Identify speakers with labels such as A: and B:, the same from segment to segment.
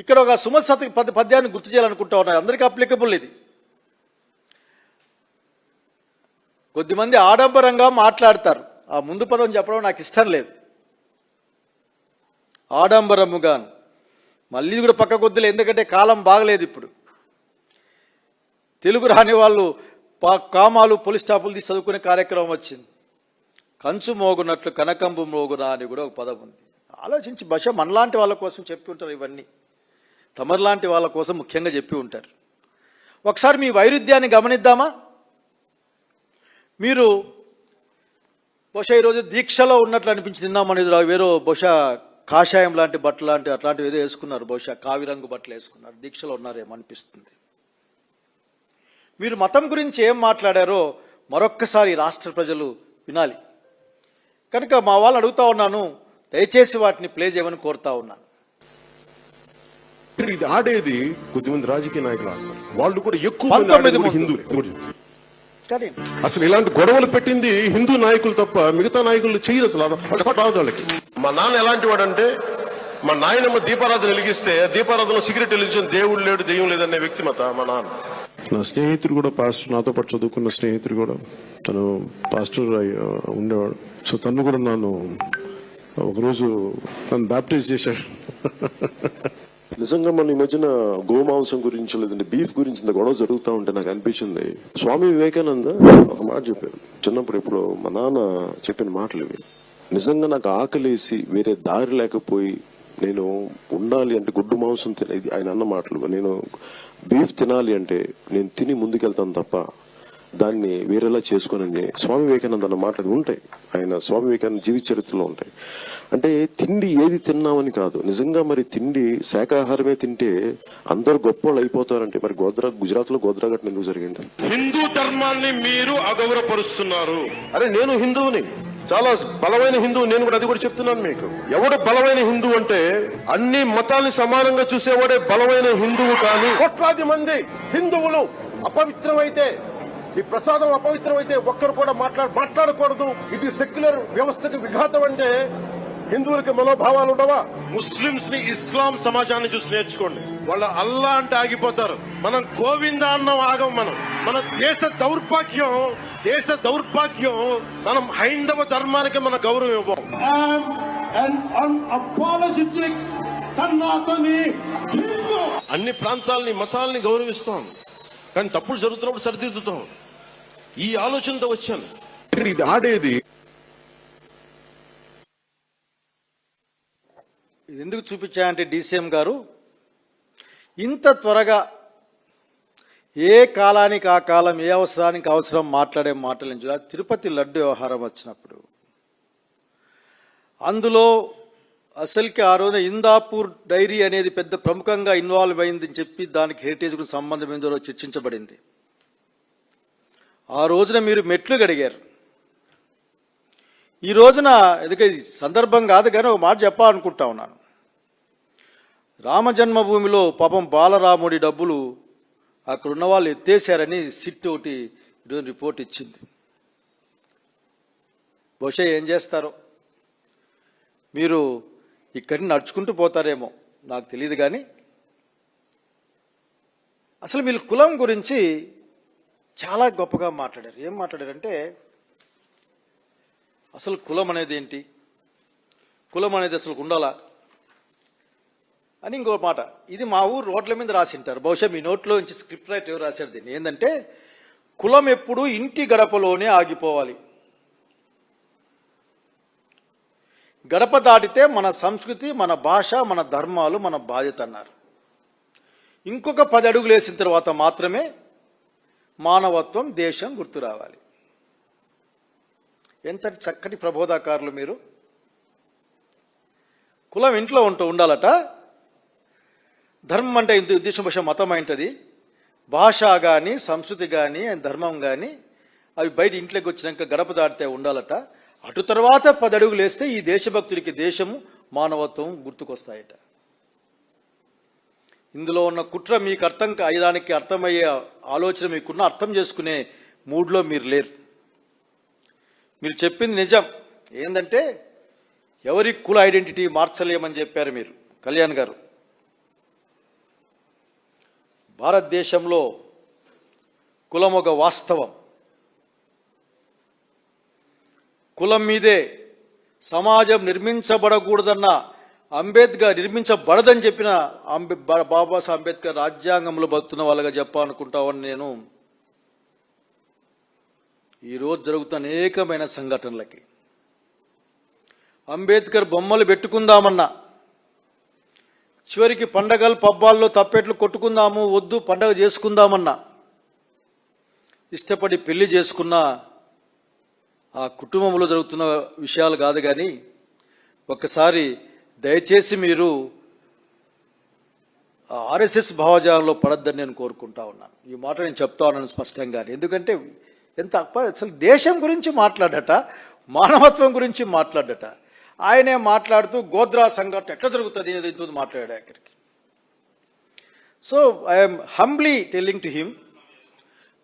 A: ఇక్కడ ఒక సుమతి శతక పద్యాన్ని గుర్తు చేయాలనుకుంటా ఉన్నాయి. అందరికీ అప్లికబుల్ ఇది. కొద్దిమంది ఆడంబరంగా మాట్లాడతారు. ఆ ముందు పదం చెప్పడం నాకు ఇష్టం లేదు. ఆడంబరముగాను మళ్ళీ కూడా పక్క కొద్దులే, ఎందుకంటే కాలం బాగలేదు. ఇప్పుడు తెలుగు రాని వాళ్ళు కామాలు పోలీస్ స్టాపులు తీసి చదువుకునే కార్యక్రమం వచ్చింది. కంచు మోగునట్లు కనకంబు మోగునా అని కూడా ఒక పదం ఉంది. ఆలోచించి భాష మనలాంటి వాళ్ళ కోసం చెప్పి ఉంటారు. ఇవన్నీ తమరులాంటి వాళ్ళ కోసం ముఖ్యంగా చెప్పి ఉంటారు. ఒకసారి మీ వైరుధ్యాన్ని గమనిద్దామా? మీరు బహుశా ఈరోజు దీక్షలో ఉన్నట్లు అనిపించింది. నిన్నామనేది వేరో బహుశా కాషాయం లాంటి బట్టలు లాంటి అట్లాంటివి ఏదో వేసుకున్నారు. బహుశా కావిరంగు బట్టలు వేసుకున్నారు. దీక్షలో ఉన్నారేమో అనిపిస్తుంది. మీరు మతం గురించి ఏం మాట్లాడారో మరొక్కసారి రాష్ట్ర ప్రజలు వినాలి. కనుక మా వాళ్ళు అడుగుతా ఉన్నాను, దయచేసి వాటిని ప్లే చేయమని కోరుతా ఉన్నాను.
B: ఇది ఆడేది కొద్దిమంది రాజకీయ నాయకులు ఆడతారు. వాళ్ళు కూడా ఎక్కువ హిందువులు. అసలు ఇలాంటి గొడవలు పెట్టింది హిందూ నాయకులు తప్ప మిగతా నాయకులు చేయరు. అసలు రాదు వాళ్ళకి.
C: మా నాన్న ఎలాంటి వాడంటే, మా నాయనమ్మ దీపారాధన వెలిగిస్తే దీపారాధన సిగరెట్ వెలిగించిన దేవుడు లేడు దెయ్యం లేదనే వ్యక్తిమత మా నాన్న.
B: నా స్నేహితుడు కూడా పాస్టర్, నాతో పాటు చదువుకున్న స్నేహితుడు కూడా తను పాస్టర్ ఉండేవాడు. సో తను కూడా నన్ను ఒకరోజు నన్ను బ్యాప్టైజ్ చేశాడు. నిజంగా మన ఈ మధ్యన గోమాంసం గురించి లేదంటే బీఫ్ గురించి ఇంత గొడవ జరుగుతూ ఉంటే నాకు అనిపించింది, స్వామి వివేకానంద ఒక మాట చెప్పారు చిన్నప్పుడు. ఇప్పుడు మా నాన్న చెప్పిన మాటలు ఇవి. నిజంగా నాకు ఆకలేసి వేరే దారి లేకపోయి నేను ఉండాలి అంటే గుడ్డు మాంసం తినేది ఆయన అన్న మాటలు. నేను బీఫ్ తినాలి అంటే నేను తిని ముందుకెళ్తాను తప్ప దాన్ని వేరేలా చేసుకోనని స్వామి వివేకానంద అన్న మాటలు ఉంటాయి. ఆయన స్వామి వివేకానంద జీవిత చరిత్రలో ఉంటాయి. అంటే తిండి ఏది తిన్నామని కాదు, నిజంగా మరి తిండి శాకాహారమే తింటే అందరు గొప్పవాళ్ళు అయిపోతారంటే మరి గుజరాత్ లో గోద్రా ఘటన ఎందుకు జరిగింది?
C: హిందూ ధర్మాన్ని మీరు అగౌరవపరుస్తున్నారు.
B: అరే నేను హిందువుని, చాలా బలమైన హిందువు. నేను కూడా అది కూడా చెప్తున్నాను మీకు. ఎవడు బలమైన హిందువు అంటే అన్ని మతాల్ని సమానంగా చూసేవాడే బలమైన హిందువు. కానీ కోట్లాది మంది హిందువులు అపవిత్రమైతే, ఈ ప్రసాదం అపవిత్రమైతే ఒక్కరు కూడా మాట్లాడకూడదు, ఇది సెక్యులర్ వ్యవస్థకు విఘాతం అంటే హిందువులకి మనోభావాలు ఉండవా?
C: ముస్లింస్ ని ఇస్లాం సమాజాన్ని చూసి నేర్చుకోండి. వాళ్ళ అల్లా అంటే ఆగిపోతారు. మనం గోవింద అన్నం ఆగం. మన దేశ దౌర్భాగ్యం మనం హైందవ ధర్మానికి మన గౌరవం ఇవ్వం. అన్ని ప్రాంతాలని మతాలని గౌరవిస్తాం, కానీ తప్పులు జరుగుతున్నప్పుడు సరిదిద్దుతాం. ఈ ఆలోచనతో వచ్చాను.
B: ఇది ఆడేది
A: ఇది ఎందుకు చూపించాయంటే డీసీఎం గారు ఇంత త్వరగా ఏ కాలానికి ఆ కాలం, ఏ అవసరానికి అవసరం మాట్లాడే మాటలు నుంచి తిరుపతి లడ్డు వ్యవహారం వచ్చినప్పుడు అందులో అసలుకి ఆ రోజున ఇందాపూర్ డైరీ అనేది పెద్ద ప్రముఖంగా ఇన్వాల్వ్ అయిందని చెప్పి దానికి హెరిటేజ్కు సంబంధం ఏందో చర్చించబడింది. ఆ రోజున మీరు మెట్లు గడిగారు. ఈ రోజున ఎందుకంటే సందర్భం కాదు కానీ ఒక మాట చెప్పాలనుకుంటా ఉన్నాను. రామజన్మభూమిలో పాపం బాలరాముడి డబ్బులు అక్కడ ఉన్న వాళ్ళు ఎత్తేసారని సిట్ ఒకటి ఈరోజు రిపోర్ట్ ఇచ్చింది. బహుశా ఏం చేస్తారో, మీరు ఇక్కడి నడుచుకుంటూ పోతారేమో నాకు తెలియదు. కానీ అసలు మీరు కులం గురించి చాలా గొప్పగా మాట్లాడారు. ఏం మాట్లాడారంటే అసలు కులం అనేది ఏంటి, కులం అనేది అసలు ఉండాలా అని ఇంకో మాట. ఇది మా ఊరు రోడ్ల మీద రాసింటారు. బహుశా మీ నోట్లో నుంచి స్క్రిప్ట్ రైట్ ఎవరు రాశారు దీన్ని. ఏంటంటే కులం ఎప్పుడు ఇంటి గడపలోనే ఆగిపోవాలి, గడప దాటితే మన సంస్కృతి, మన భాష, మన ధర్మాలు, మన బాధ్యత అన్నారు. ఇంకొక 10 అడుగులు వేసిన తర్వాత మాత్రమే మానవత్వం, దేశం గుర్తు రావాలి. ఎంతటి చక్కటి ప్రబోధకారులు మీరు. కులం ఇంట్లో ఉండాలట, ధర్మం అంటే ఇంత ఉద్దేశం భాష మతం అయింటది, భాష కానీ సంస్కృతి కానీ ధర్మం కానీ అవి బయట ఇంట్లోకి వచ్చినాక గడప దాటితే ఉండాలట. అటు తర్వాత 10 అడుగులు వేస్తే ఈ దేశభక్తుడికి దేశము, మానవత్వం గుర్తుకొస్తాయట. ఇందులో ఉన్న కుట్ర మీకు అయ్యడానికి అర్థమయ్యే ఆలోచన మీకున్న, అర్థం చేసుకునే మూడ్లో మీరు లేరు. మీరు చెప్పింది నిజం. ఏంటంటే ఎవరి కుల ఐడెంటిటీ మార్చలేమని చెప్పారు మీరు, కళ్యాణ్ గారు. భారతదేశంలో కులం ఒక వాస్తవం. కులం మీదే సమాజం నిర్మించబడకూడదన్న నిర్మించబడదని చెప్పిన బాబాసాహెబ్ అంబేద్కర్ రాజ్యాంగంలో బతున్న వాళ్ళగా చెప్పాలనుకుంటామని నేను ఈరోజు జరుగుతున్న అనేకమైన సంఘటనలకి అంబేద్కర్ బొమ్మలు పెట్టుకుందామన్నా, చివరికి పండగలు పబ్బాల్లో తప్పెట్లు కొట్టుకుందాము, వద్దు పండగ చేసుకుందామన్నా, ఇష్టపడి పెళ్లి చేసుకున్న ఆ కుటుంబంలో జరుగుతున్న విషయాలు కాదు. కానీ ఒక్కసారి దయచేసి మీరు ఆర్ఎస్ఎస్ భావజాలంలో పడద్దని నేను కోరుకుంటా ఉన్నాను. ఈ మాట నేను చెప్తా ఉన్నాను స్పష్టంగానే. ఎందుకంటే అసలు దేశం గురించి మాట్లాడట, మానవత్వం గురించి మాట్లాడట. ఆయనే మాట్లాడుతూ గోద్రా సంఘటన ఎట్లా జరుగుతుంది అనేది మాట్లాడాడు అక్కడికి. So I'm humbly telling to him,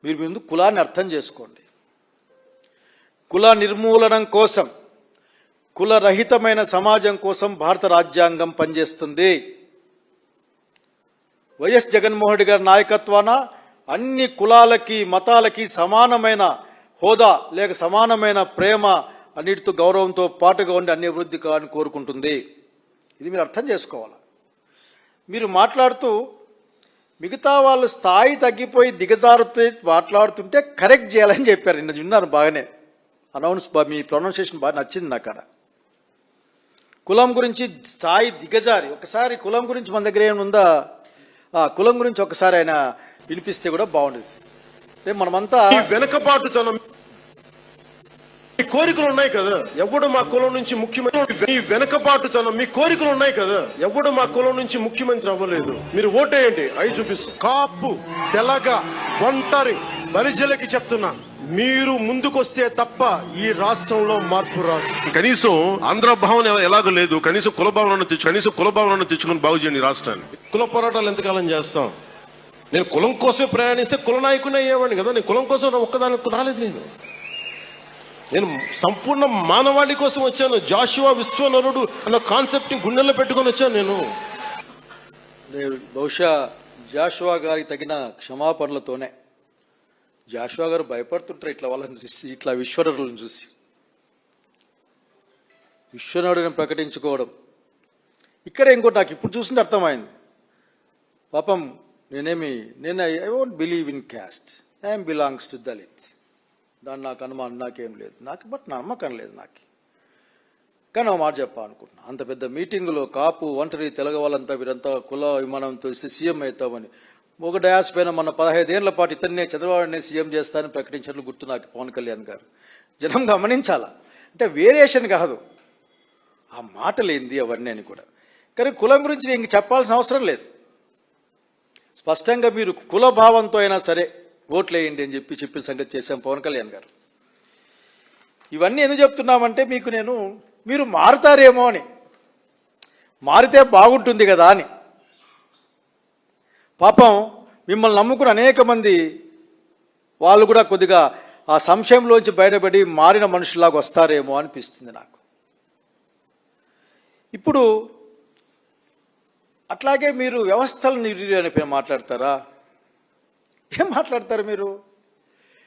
A: మీరు ముందు కులాన్ని అర్థం చేసుకోండి. కుల నిర్మూలనం కోసం, కులరహితమైన సమాజం కోసం భారత రాజ్యాంగం పనిచేస్తుంది. వైఎస్ జగన్మోహన్ రెడ్డి గారి నాయకత్వాన అన్ని కులాలకి మతాలకి సమానమైన హోదా లేక సమానమైన ప్రేమ, అన్నిటితో గౌరవంతో పాటుగా ఉండి అన్ని అభివృద్ధి కావాలని కోరుకుంటుంది. ఇది మీరు అర్థం చేసుకోవాలి. మీరు మాట్లాడుతూ మిగతా వాళ్ళ స్థాయి తగ్గిపోయి దిగజారుతూ మాట్లాడుతుంటే కరెక్ట్ చేయాలని చెప్పారు. నిన్న విన్నాను బాగానే, మీ ప్రొనౌన్సియేషన్ బాగా నచ్చింది నాకు. అక్కడ కులం గురించి స్థాయి దిగజారి, ఒకసారి కులం గురించి మన దగ్గర ఏముందా, కులం గురించి ఒకసారి ఆయన వినిపిస్తే కూడా బాగుండేది. రేపు మనమంతా
C: వెనకబాటుతనం, మీ కోరికలు ఉన్నాయి కదా, ఎవడు మా కులం నుంచి ముఖ్యమంత్రి, ఈ వెనకబాటుతనం, మీ కోరికలు ఉన్నాయి కదా, ఎవడు మా కులం నుంచి ముఖ్యమంత్రి అవ్వలేదు, మీరు ఓటేయండి, అవి చూపిస్తాం. కాపు, తెలగ, ఒంటరి బలిజలకి చెప్తున్నా, మీరు ముందుకొస్తే తప్ప ఈ రాష్ట్రంలో మార్పు రాదు. కనీసం ఆంధ్ర భావన ఎలాగో లేదు, కనీసం కుల భావనను తెచ్చుకుని బాగు చేయండి రాష్ట్రాన్ని. కుల పోరాటాలు ఎంతకాలం చేస్తాం? నేను కులం కోసం ప్రయాణిస్తే కుల నాయకుని అయ్యేవాడిని కదా. నేను కులం కోసం ఒక్కదానికి రాలేదు. నేను సంపూర్ణ మానవాళి కోసం వచ్చాను. జాషువా విశ్వనరుడు అన్న కాన్సెప్ట్ ని గుండెల్లో పెట్టుకొని వచ్చాను. నేను
A: బహుశా జాషువా గారికి తగిన క్షమాపణలతోనే, జాషువా గారు భయపడుతుంటారు ఇట్లా వాళ్ళని చూసి, ఇట్లా విశ్వనరులను చూసి. విశ్వనరుడిని ప్రకటించుకోవడం ఇక్కడ ఇంకోటి నాకు ఇప్పుడు చూసింటే అర్థమైంది. పాపం నేను I won't believe in caste, I'm belongs to Dalit. దాన్ని నాకు అనుమానం నాకేం లేదు, బట్ నమ్మకం లేదు నాకు. కానీ ఒక మాట చెప్పాలనుకుంటున్నా, అంత పెద్ద మీటింగులో కాపు, ఒంటరి, తెలగ వాళ్ళంతా వీరంతా కుల విమానంతో సీఎం అవుతామని ఒక డయాస్ పైన మన 15 ఏళ్ల పాటు ఇతన్నే చంద్రబాబునే సీఎం చేస్తానని ప్రకటించినట్లు గుర్తు నాకు పవన్ కళ్యాణ్ గారు. జనం గమనించాలా, అంటే వేరియేషన్ కాదు, ఆ మాటలేంది అవన్నీ అని కూడా. కానీ కులం గురించి ఇంక చెప్పాల్సిన అవసరం లేదు. స్పష్టంగా మీరు కుల భావంతో అయినా సరే ఓట్లు వేయండి అని చెప్పిన సంగతి చేశాం పవన్ కళ్యాణ్ గారు. ఇవన్నీ ఎందుకు చెప్తున్నామంటే మీరు మారుతారేమో అని, మారితే బాగుంటుంది కదా అని. పాపం మిమ్మల్ని నమ్ముకున్న అనేక మంది వాళ్ళు కూడా కొద్దిగా ఆ సంశయంలోంచి బయటపడి మారిన మనుషుల్లాగా వస్తారేమో అనిపిస్తుంది నాకు. ఇప్పుడు అట్లాగే మీరు వ్యవస్థలను మాట్లాడతారా? ఏం మాట్లాడతారు మీరు?